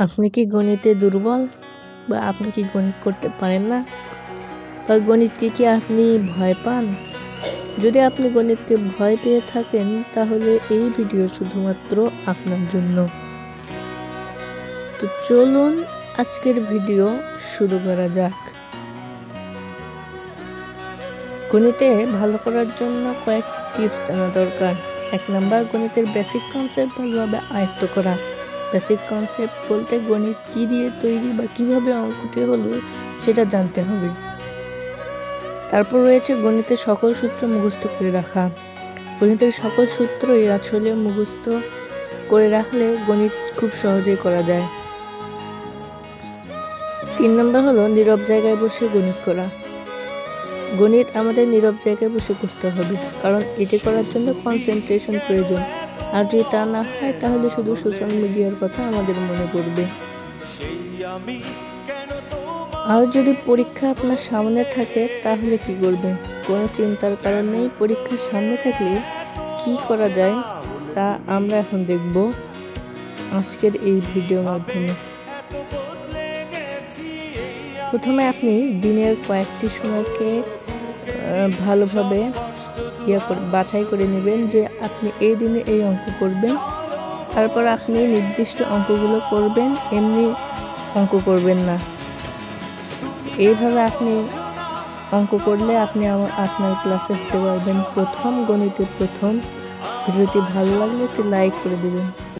আপনি কি গণিতে দুর্বল, বা আপনি কি গণিত করতে পারেন না, বা গণিতকে কি আপনি ভয় পান? যদি আপনি গণিতকে ভয় পেয়ে থাকেন তাহলে এই ভিডিও শুধুমাত্র আপনার জন্য। তো চলুন আজকের ভিডিও শুরু করা যাক। গণিতে ভালো করার জন্য কয়েকটি টিপস জানা দরকার। 1 নাম্বার, গণিতের বেসিক কনসেপ্ট ভালোভাবে আয়ত্ত করা। বেসিক কনসেপ্ট বলতে গণিত কি দিয়ে তৈরি বা কিভাবে অঙ্কটি হলো সেটা জানতে হবে। তারপর রয়েছে গণিতের সকল সূত্র মুখস্থ করে রাখা। গণিতের সকল সূত্রই আসলে মুখস্থ করে রাখলে গণিত খুব সহজেই করা যায়। 3 নম্বর হলো নীরব জায়গায় বসে গণিত করা। গণিত আমাদের নীরব জায়গায় বসে করতে হবে, কারণ এটি করার জন্য কনসেন্ট্রেশন প্রয়োজন। আর যদি তা না হয় তাহলে শুধু সোশ্যাল মিডিয়ার কথা আমাদের মনে পড়বে। আর যদি পরীক্ষা আপনার সামনে থাকে তাহলে কি করবেন? কোনো চিন্তার কারণ নেই। পরীক্ষার সামনে থাকলে কি করা যায় তা আমরা এখন দেখব আজকের এই ভিডিওর মাধ্যমে। প্রথমে আপনি দিনের কয়েকটি সময়কে ভালোভাবে বাছাই করে নেবেন যে আপনি এই দিনে এই অঙ্ক করবেন। তারপর আপনি নির্দিষ্ট অঙ্কগুলো করবেন, এমনি অঙ্ক করবেন না। এইভাবে আপনি অঙ্ক করলে আপনি আপনার ক্লাসে হতে পারবেন প্রথম, গণিতে প্রথম। ভিডিওটি ভালো লাগলে একটি লাইক করে দেবেন।